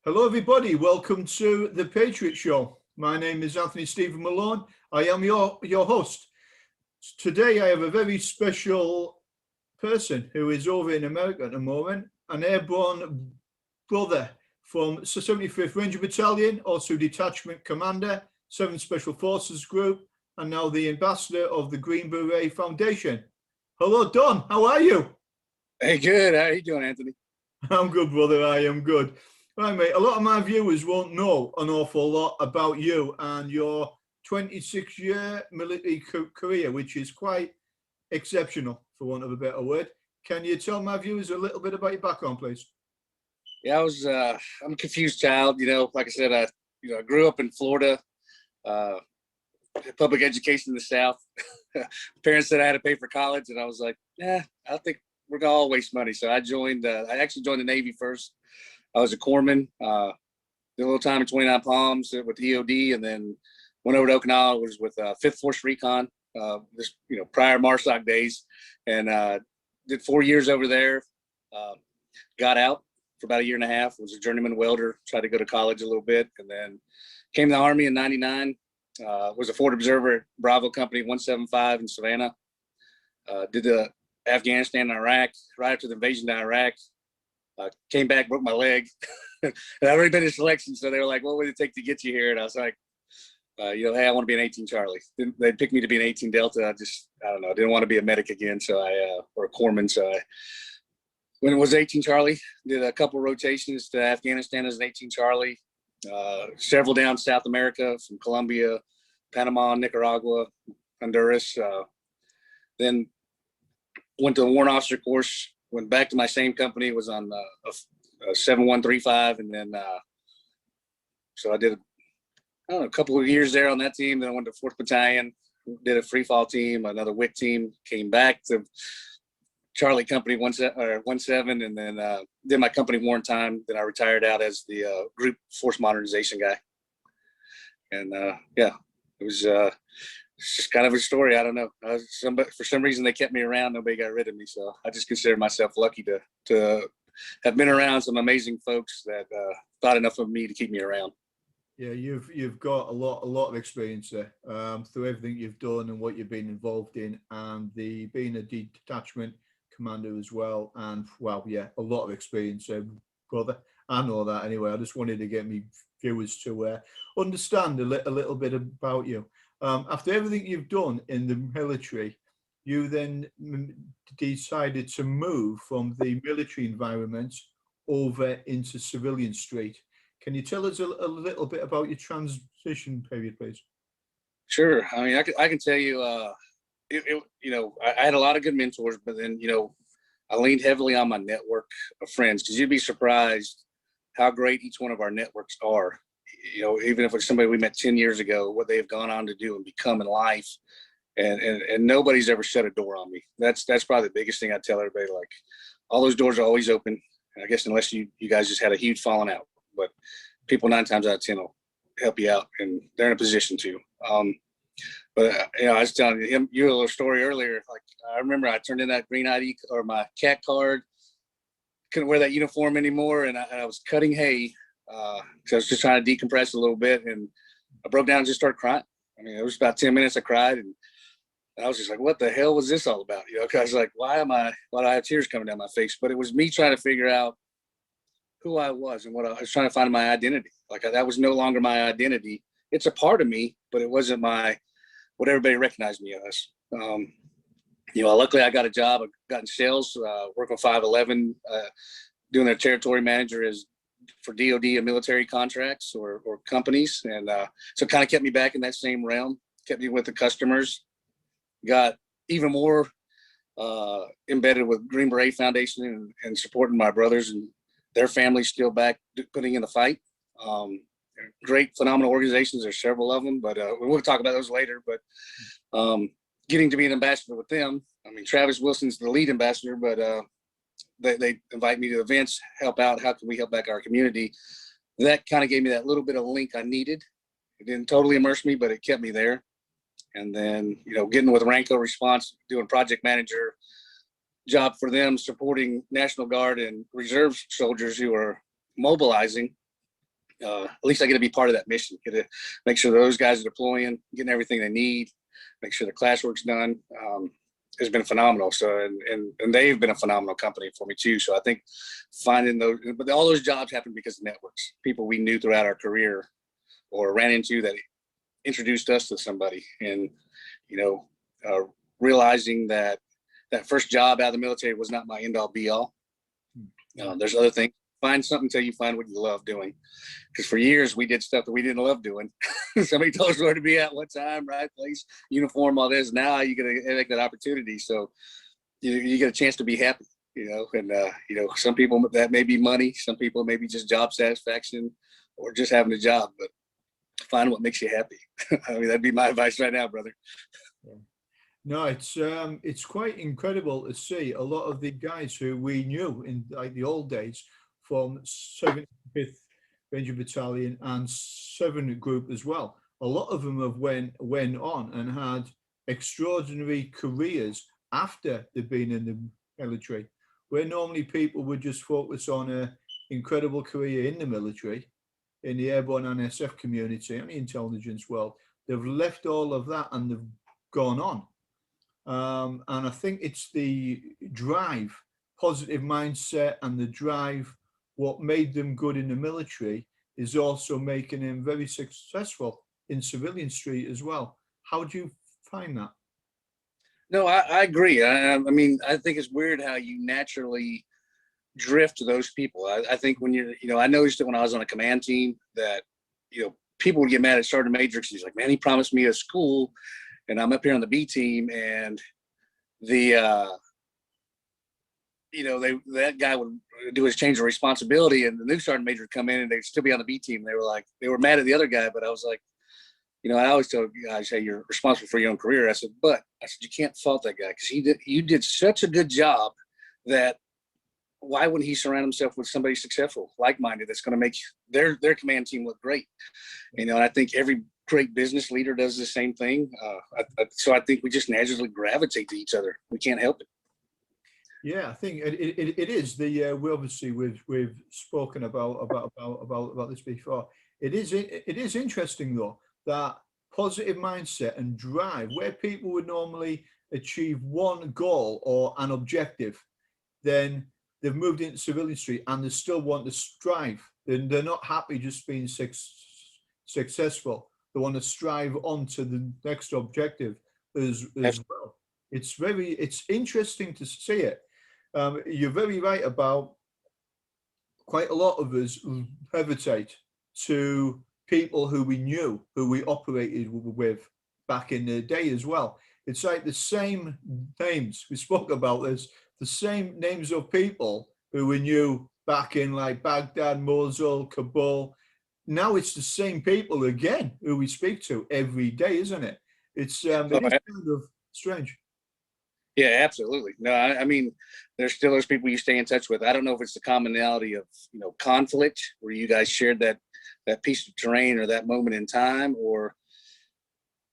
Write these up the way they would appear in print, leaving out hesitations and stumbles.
Hello, everybody. Welcome to the Patriot Show. My name is Anthony Stephen Malone. I am your host. Today, I have a very special person who is over in America at the moment, an airborne brother from 75th Ranger Battalion, also Detachment Commander, 7th Special Forces Group, and now the ambassador of the Green Beret Foundation. Hello, Don. How are you? Hey, good. How are you doing, Anthony? I'm good, brother. I am good. Right, mate. A lot of my viewers won't know an awful lot about you and your 26-year military career, which is quite exceptional, for want of a better word. Can you tell my viewers a little bit about your background, please? Yeah, I'm a confused child. Like I said, I grew up in Florida, public education in the South. Parents said I had to pay for college, and I was like, I think we're gonna all waste money. So I actually joined the Navy first. I was a corpsman, did a little time in 29 Palms with EOD, and then went over to Okinawa. Was with 5th Force Recon, prior MARSOC days, and did 4 years over there. Got out for about a year and a half. Was a journeyman welder. Tried to go to college a little bit, and then came to the Army in '99. Was a forward observer at Bravo Company 175 in Savannah. Did the Afghanistan and Iraq. Right after the invasion to Iraq. Came back, broke my leg, and I'd already been in selection. So they were like, what would it take to get you here? And I was like, hey, I want to be an 18 Charlie. They picked me to be an 18 Delta. I don't know. I didn't want to be a medic again. So or a corpsman. So when it was 18 Charlie, did a couple of rotations to Afghanistan as an 18 Charlie, several down South America from Colombia, Panama, Nicaragua, Honduras. Then went to a warrant officer course. Went back to my same company, was on a 7135, and then so I did a couple of years there on that team. Then I went to 4th Battalion, did a free fall team, another WIC team, came back to Charlie Company 17, and then did my company warrant time. Then I retired out as the group force modernization guy. And it was it's just kind of a story. I don't know. For some reason, they kept me around. Nobody got rid of me. So I just consider myself lucky to have been around some amazing folks that thought enough of me to keep me around. Yeah, you've got a lot of experience there through everything you've done and what you've been involved in, and being a detachment commander as well. And a lot of experience, brother. I know that anyway. I just wanted to get me viewers to understand a little bit about you. After everything you've done in the military, you then decided to move from the military environment over into civilian street. Can you tell us a little bit about your transition period, please? Sure. I mean, I can tell you, I had a lot of good mentors, but then, I leaned heavily on my network of friends, because you'd be surprised how great each one of our networks are. Even if it's somebody we met 10 years ago, what they've gone on to do and become in life. And nobody's ever shut a door on me. That's probably the biggest thing I tell everybody. Like, all those doors are always open. I guess unless you guys just had a huge falling out, but people 9 times out of 10 will help you out, and they're in a position to. I was telling you a little story earlier. Like, I remember I turned in that green ID or my CAT card. Couldn't wear that uniform anymore, and I was cutting hay. Because I was just trying to decompress a little bit, and I broke down and just started crying. I mean, it was about 10 minutes I cried, and I was just like, what the hell was this all about? Because I was like, why do I have tears coming down my face? But it was me trying to figure out who I was and what I was trying to find my identity. Like, that was no longer my identity. It's a part of me, but it wasn't what everybody recognized me as. Luckily I got a job. I got in sales, working 511, doing their territory manager for DOD and military contracts or companies. And so it kind of kept me back in that same realm, kept me with the customers, got even more embedded with Green Beret Foundation and supporting my brothers and their families still back putting in the fight. Great, phenomenal organizations. There's several of them, but we'll talk about those later. But getting to be an ambassador with them, I mean, Travis Wilson's the lead ambassador, but they invite me to events, help out. How can we help back our community? That kind of gave me that little bit of link I needed. It didn't totally immerse me, but it kept me there. And then, getting with Ranco Response, doing project manager job for them, supporting National Guard and Reserve soldiers who are mobilizing. at least I get to be part of that mission. Get to make sure those guys are deploying, getting everything they need, make sure the classwork's done. Has been phenomenal. So, and they've been a phenomenal company for me too. So I think finding those, but all those jobs happen because of networks, people we knew throughout our career or ran into that introduced us to somebody. And, realizing that first job out of the military was not my end all be all. There's other things. Find something until you find what you love doing. Because for years we did stuff that we didn't love doing. Somebody told us where to be at what time, right place, uniform, all this. Now you get to make that opportunity. So you get a chance to be happy, and some people that may be money, some people maybe just job satisfaction or just having a job, but find what makes you happy. I mean, that'd be my advice right now, brother. Yeah. No, it's quite incredible to see a lot of the guys who we knew in like the old days from 75th Ranger Battalion and 7th Group as well. A lot of them have went on and had extraordinary careers after they've been in the military, where normally people would just focus on an incredible career in the military, in the airborne and SF community and the intelligence world. They've left all of that and they've gone on. And I think it's the drive, positive mindset and the drive, what made them good in the military is also making them very successful in civilian street as well. How do you find that? No, I agree. I mean, I think it's weird how you naturally drift to those people. I think when I noticed it when I was on a command team that, people would get mad at Sergeant Major because he's like, man, he promised me a school and I'm up here on the B team and that guy would do his change of responsibility and the new Sergeant Major would come in and they'd still be on the B team. They were mad at the other guy, but I was like, I always tell guys, hey, you're responsible for your own career. I said, you can't fault that guy because you did such a good job that why wouldn't he surround himself with somebody successful, like-minded, that's going to make their command team look great? And I think every great business leader does the same thing. So I think we just naturally gravitate to each other. We can't help it. Yeah, I think it is we obviously we've spoken about this before. It is interesting though that positive mindset and drive where people would normally achieve one goal or an objective, then they've moved into civilian street and they still want to strive. They're not happy just being successful. They want to strive on to the next objective as well. It's interesting to see it. You're very right about quite a lot of us hesitate to people who we knew, who we operated with back in the day as well. It's like the same names, we spoke about this, the same names of people who we knew back in like Baghdad, Mosul, Kabul. Now it's the same people again who we speak to every day, isn't it? It is kind of strange. Yeah, absolutely. No, I mean, there's still those people you stay in touch with. I don't know if it's the commonality of, conflict where you guys shared that piece of terrain or that moment in time, or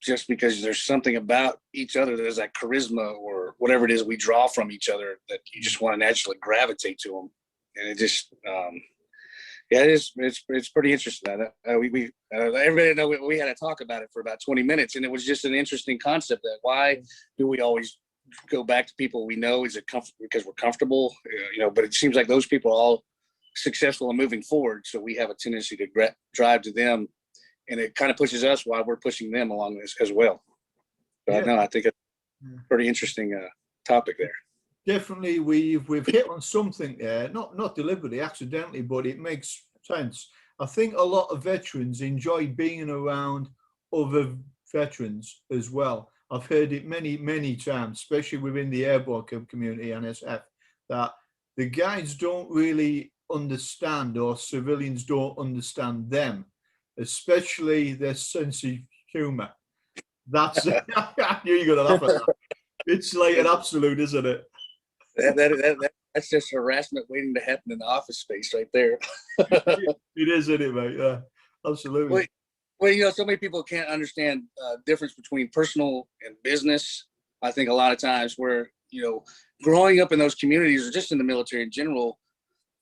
just because there's something about each other that is that charisma or whatever it is we draw from each other that you just want to naturally gravitate to them. And it just, it's pretty interesting. Everybody know we had to talk about it for about 20 minutes, and it was just an interesting concept that why do we always go back to people we know? Is it because we're comfortable? But it seems like those people are all successful and moving forward, so we have a tendency to drive to them, and it kind of pushes us while we're pushing them along this as well. But no, I think it's a pretty interesting topic there. Definitely, we've hit on something there, not deliberately, accidentally, but it makes sense. I think a lot of veterans enjoy being around other veterans as well. I've heard it many times, especially within the airborne community, NSF, that the guys don't really understand, or civilians don't understand them, especially their sense of humor. That's I knew you were gonna laugh at that. It's like an absolute, isn't it? That's just harassment waiting to happen in the office space right there. It is, isn't it, mate? Yeah, absolutely. Well, so many people can't understand difference between personal and business. I think a lot of times where, growing up in those communities or just in the military in general,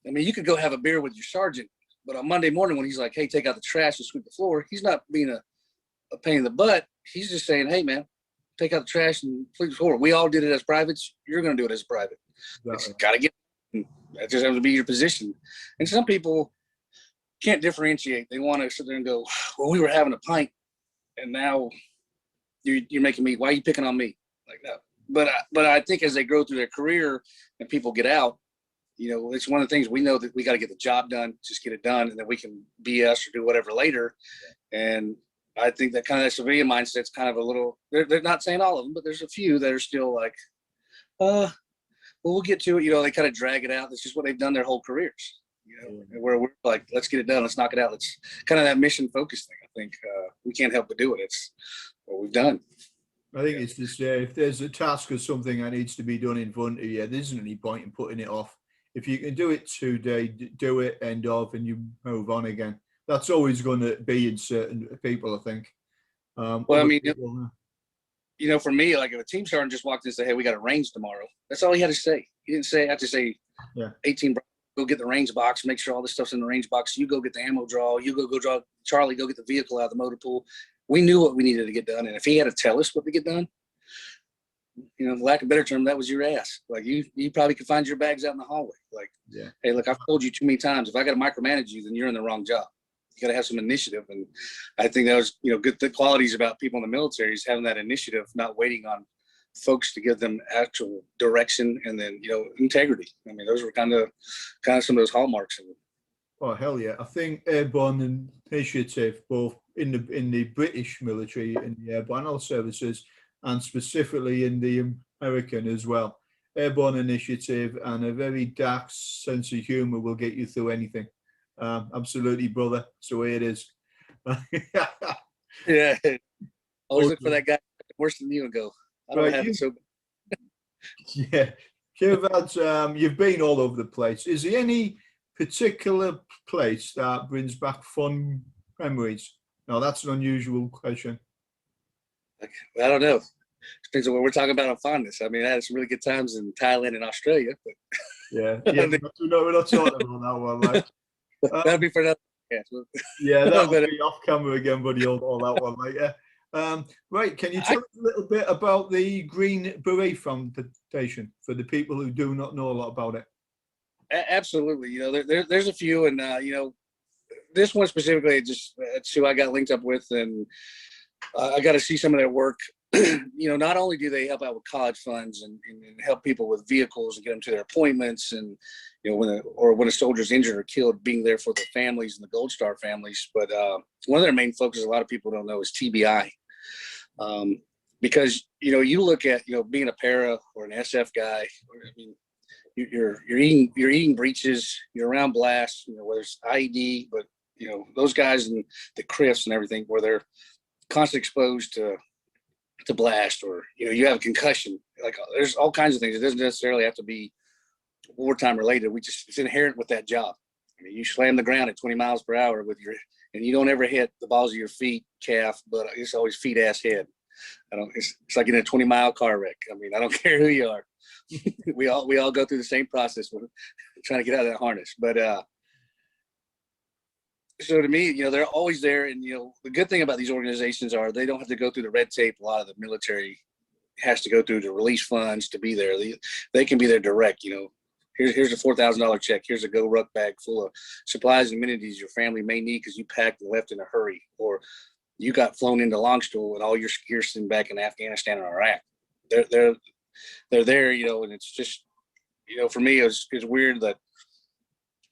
I mean, you could go have a beer with your sergeant But on Monday morning, when he's like, hey, take out the trash and sweep the floor, he's not being a pain in the butt. He's just saying, hey, man, take out the trash and sweep the floor. We all did it as privates. You're going to do it as a private. It's got to get, that just has to be your position. And some people can't differentiate. They want to sit there and go, well, we were having a pint and now you're making me, why are you picking on me? Like that. But I think as they grow through their career and people get out, it's one of the things we know that we got to get the job done, just get it done, and then we can BS or do whatever later. And I think that kind of that civilian mindset's kind of a little, they're not saying all of them, but there's a few that are still like, well, we'll get to it. They kind of drag it out. That's just what they've done their whole careers, where we're like, let's get it done. Let's knock it out. Let's kind of that mission focused thing. I think we can't help but do it. It's what we've done. I think it's just, if there's a task or something that needs to be done in front of you, there isn't any point in putting it off. If you can do it today, do it, end of, and you move on again. That's always going to be in certain people, I think. Well, I mean, for me, like if a team sergeant just walked in and said, hey, we got a range tomorrow, that's all he had to say. He didn't have to say, 18, go get the range box, make sure all this stuff's in the range box. You go get the ammo draw. You go draw. Charlie, go get the vehicle out of the motor pool. We knew what we needed to get done. And if he had to tell us what to get done, lack of a better term, that was your ass. Like you probably could find your bags out in the hallway. Like, hey, look, I've told you too many times, if I got to micromanage you, then you're in the wrong job. You got to have some initiative. And I think that was, good the qualities about people in the military is having that initiative, not waiting on folks to give them actual direction and then, integrity. I mean, those were kind of some of those hallmarks. Oh, hell yeah. I think airborne initiative, both in the British military, in the airborne services, and specifically in the American as well. Airborne initiative and a very dark sense of humor will get you through anything. Absolutely, brother. That's the way it is. Yeah. Always look for that guy worse than you and go, I don't have it so bad. Yeah. You've been all over the place. Is there any particular place that brings back fun memories? Now, that's an unusual question. I don't know. Depends on what we're talking about on fondness. I mean, I had some really good times in Thailand and Australia. But we're not talking about that one. Like, that'll be for another podcast. That'll be off camera again, buddy. All that one, like, right. Can you tell us a little bit about the Green Beret Foundation for the people who do not know a lot about it? Absolutely. There's a few, and this one specifically, it's who I got linked up with, and I got to see some of their work. Not only do they help out with college funds and help people with vehicles and get them to their appointments, and when a soldier's injured or killed, being there for the families and the Gold Star families, but one of their main focus, a lot of people don't know, is TBI. Because you look at being a para or an SF guy. I mean, you're eating breaches, you're around blasts, whether it's IED, but those guys in the CRIFs and everything, where they're constantly exposed to blast, or you have a concussion. Like, there's all kinds of things. It doesn't necessarily have to be wartime related. It's inherent with that job. I mean, you slam the ground at 20 miles per hour and you don't ever hit the balls of your feet, calf, but it's always feet, ass, head. It's like in a 20-mile car wreck. I mean, I don't care who you are. we all go through the same process when trying to get out of that harness. But so to me, they're always there. And, the good thing about these organizations are they don't have to go through the red tape a lot of the military has to go through to release funds to be there. They can be there direct. Here's a $4,000 check. Here's a Go Ruck bag full of supplies and amenities your family may need because you packed and left in a hurry, or you got flown into Longstool and all your gear's sitting back in Afghanistan or Iraq. They're there, and it's just, for me, it's weird that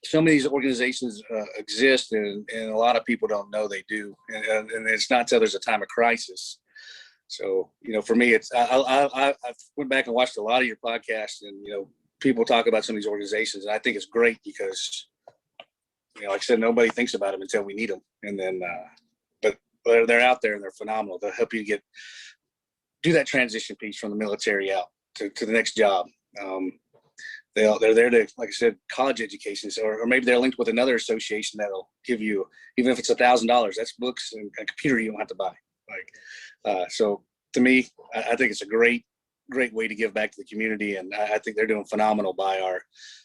some of these organizations exist and a lot of people don't know they do. And it's not until there's a time of crisis. So, for me, it's, I went back and watched a lot of your podcasts, and, people talk about some of these organizations, and I think it's great because, like I said, nobody thinks about them until we need them. And then, but they're out there and they're phenomenal. They'll help you do that transition piece from the military out to the next job. They're there to, like I said, college education, or maybe they're linked with another association that'll give you, even if it's $1,000, that's books and a computer you don't have to buy. So to me, I think it's a great way to give back to the community. And I think they're doing phenomenal by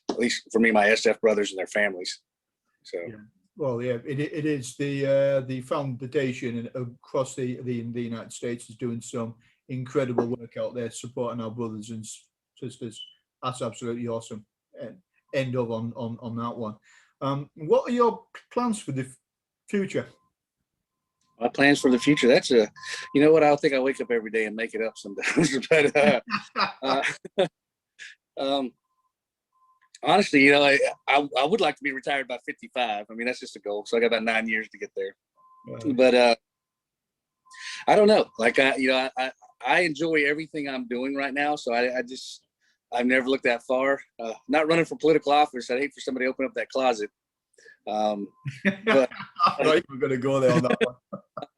at least for me, my SF brothers and their families. So. Well, yeah, it is the foundation and across the United States is doing some incredible work out there supporting our brothers and sisters. That's absolutely awesome. And end of on that one. What are your plans for the future? My plans for the future. That's a, you know what? I think I wake up every day and make it up sometimes. But uh, um, honestly, you know, I would like to be retired by 55. I mean, that's just a goal. So I got about 9 years to get there. But I don't know. Like I enjoy everything I'm doing right now. So I've never looked that far. Not running for political office. I'd hate for somebody to open up that closet. But right, we're gonna go there on that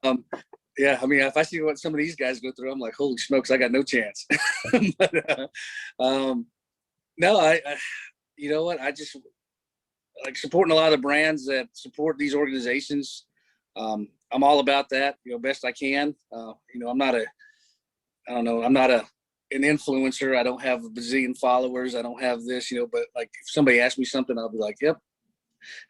one. Yeah, I mean, if I see what some of these guys go through, I'm like, holy smokes, I got no chance. But, no, I, you know what? I just like supporting a lot of the brands that support these organizations. I'm all about that, you know, best I can. You know, I'm not an influencer. I don't have a bazillion followers. I don't have this, you know, but like if somebody asks me something, I'll be like, yep.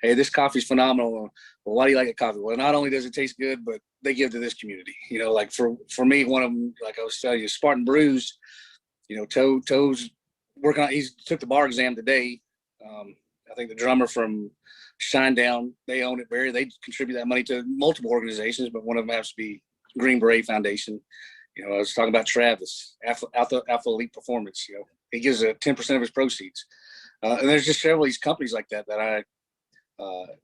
Hey, this coffee's phenomenal. Well, why do you like a coffee? Well, not only does it taste good, but they give to this community. You know, like for me, one of them, like I was telling you, Spartan Brews, you know, Toe's working on, he took the bar exam today. I think the drummer from Shinedown, they own it, Barry. They contribute that money to multiple organizations, but one of them has to be Green Beret Foundation. You know, I was talking about Travis, Alpha Elite Performance. You know, he gives 10% of his proceeds. And there's just several of these companies like that I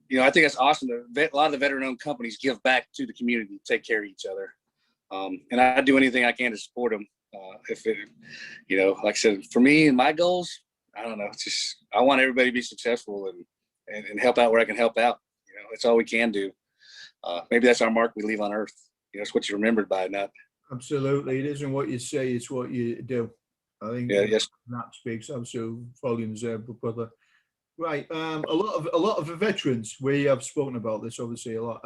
you know, I think that's awesome. A lot of the veteran-owned companies give back to the community, take care of each other, and I do anything I can to support them. If it, you know, like I said, for me and my goals, I don't know. It's just I want everybody to be successful and help out where I can help out. You know, that's all we can do. Maybe that's our mark we leave on Earth. You know, it's what you're remembered by, not. Absolutely, it isn't what you say; it's what you do. I think Yes. that speaks absolute volumes there, brother. Right. A lot of the veterans, we have spoken about this obviously a lot.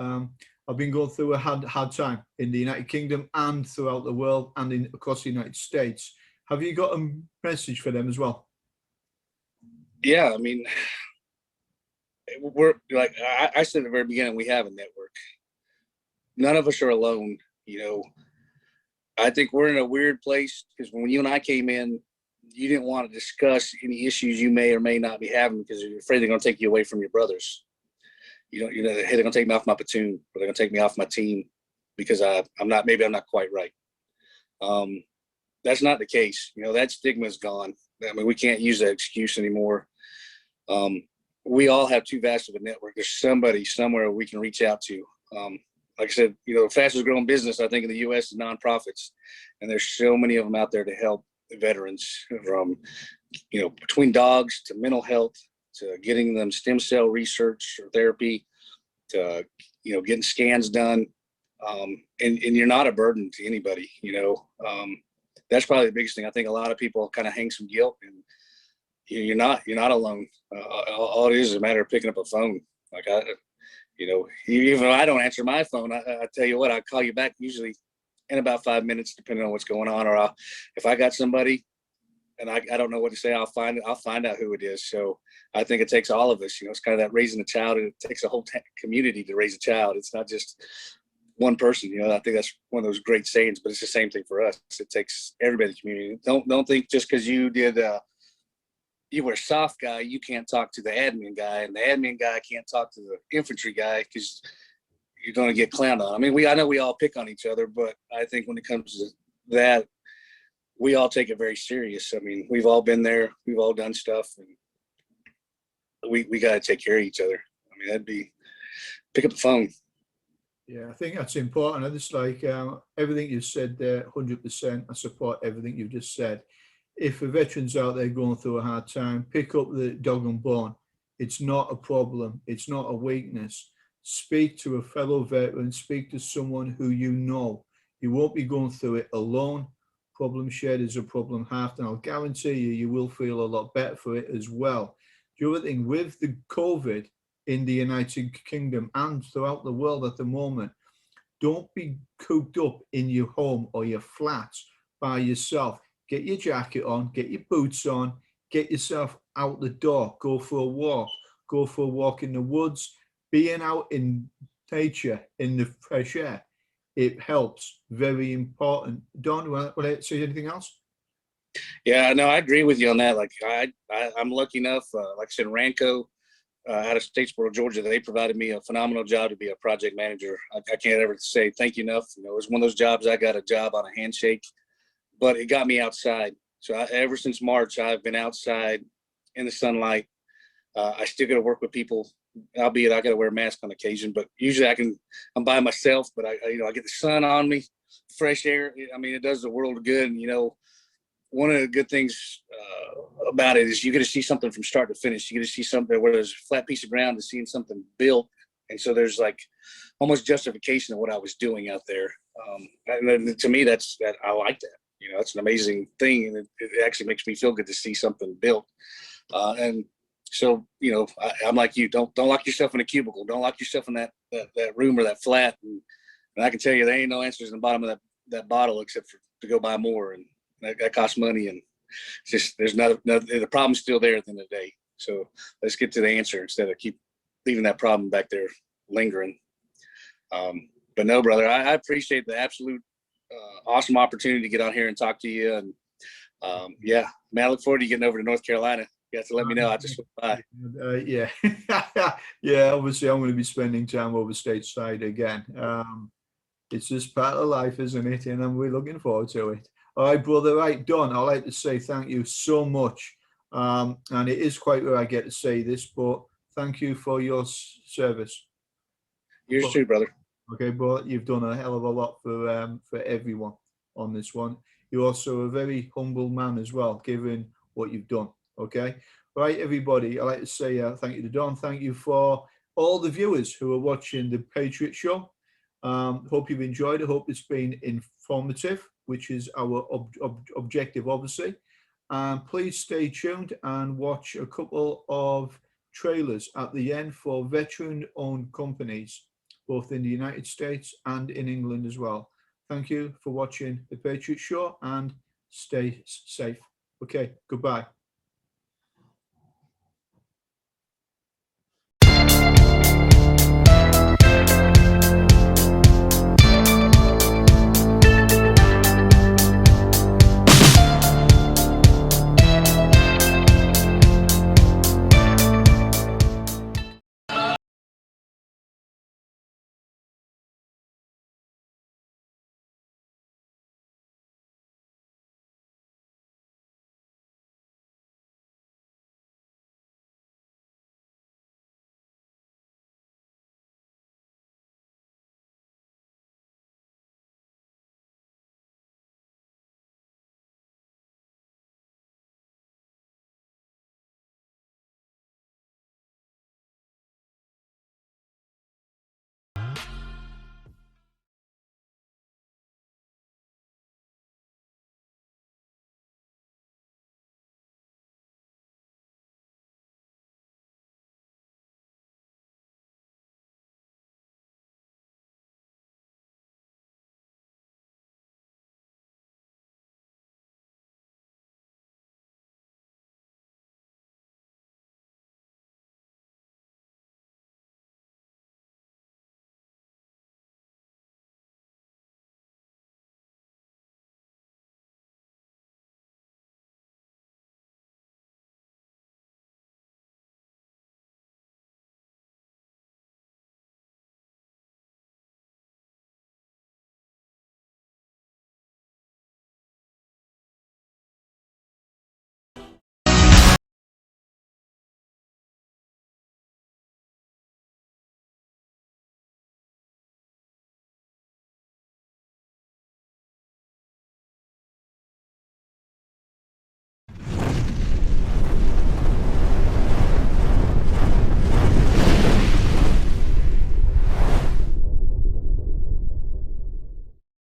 I've been going through a hard time in the United Kingdom and throughout the world and across the United States. Have you got a message for them as well? Yeah, I mean, we're like I said at the very beginning, we have a network. None of us are alone. You know, I think we're in a weird place because when you and I came in, you didn't want to discuss any issues you may or may not be having because you're afraid they're going to take you away from your brothers. You know, hey, they're going to take me off my platoon, or they're going to take me off my team because I'm not quite right. That's not the case. You know, that stigma is gone. I mean, we can't use that excuse anymore. We all have too vast of a network. There's somebody somewhere we can reach out to. Like I said, you know, the fastest growing business, I think, in the U.S. is nonprofits. And there's so many of them out there to help veterans, from, you know, between dogs to mental health to getting them stem cell research or therapy to, you know, getting scans done. And you're not a burden to anybody, you know. That's probably the biggest thing. I think a lot of people kind of hang some guilt, and you're not alone. All it is a matter of picking up a phone. Like you know, even though I don't answer my phone, I tell you what, I'll call you back usually in about 5 minutes, depending on what's going on. Or if I got somebody and I don't know what to say, I'll find out who it is. So I think it takes all of us. You know, it's kind of that raising a child, and it takes a whole community to raise a child. It's not just one person. You know, I think that's one of those great sayings, but it's the same thing for us. It takes everybody in the community. Don't think just because you did you were a soft guy, you can't talk to the admin guy, and the admin guy can't talk to the infantry guy because you're going to get clowned on. I mean, I know we all pick on each other, but I think when it comes to that, we all take it very serious. I mean, we've all been there, we've all done stuff, and we got to take care of each other. I mean, that'd be pick up the phone. Yeah, I think that's important. And it's like everything you've said there, 100%. I support everything you've just said. If a veteran's out there going through a hard time, pick up the dog and bone. It's not a problem. It's not a weakness. Speak to a fellow veteran. Speak to someone who you know. You won't be going through it alone. Problem shared is a problem halved, and I'll guarantee you will feel a lot better for it as well. The other thing with the COVID in the United Kingdom and throughout the world at the moment, don't be cooped up in your home or your flat by yourself. Get your jacket on, get your boots on, get yourself out the door, go for a walk in the woods, being out in nature, in the fresh air, it helps. Very important. Don, want to say anything else? Yeah, no, I agree with you on that. Like I'm lucky enough, like I said, Ranco out of Statesboro, Georgia, they provided me a phenomenal job to be a project manager. I can't ever say thank you enough. You know, it was one of those jobs, I got a job on a handshake, but it got me outside. So ever since March, I've been outside in the sunlight. I still got to work with people, albeit I got to wear a mask on occasion, but usually I'm by myself, but I get the sun on me, fresh air. I mean, it does the world of good. And, you know, one of the good things about it is you get to see something from start to finish. You get to see something where there's a flat piece of ground to seeing something built. And so there's like almost justification of what I was doing out there. And to me, I like that. You know, it's an amazing thing. And it actually makes me feel good to see something built. And so, you know, I'm like you, don't lock yourself in a cubicle. Don't lock yourself in that room or that flat. And I can tell you, there ain't no answers in the bottom of that bottle except for to go buy more. And that costs money, and it's just there's the problem's still there at the end of the day. So let's get to the answer instead of keep leaving that problem back there lingering. But no, brother, I appreciate the absolute awesome opportunity to get on here and talk to you. And yeah, man, I look forward to getting over to North Carolina. You have to let me know. I just went by. Yeah, yeah. Obviously, I'm going to be spending time over stateside again. It's just part of life, isn't it? And I'm really looking forward to it. All right, brother. Right, Don, I'd like to say thank you so much. And it is quite rare I get to say this, but thank you for your service. Yours too, brother. Okay, but you've done a hell of a lot for everyone on this one. You're also a very humble man as well, given what you've done. Okay, right, everybody. I'd like to say thank you to Don. Thank you for all the viewers who are watching the Patriot Show. Hope you've enjoyed it. Hope it's been informative, which is our objective, obviously. Please stay tuned and watch a couple of trailers at the end for veteran-owned companies, both in the United States and in England as well. Thank you for watching the Patriot Show and stay safe. Okay, goodbye.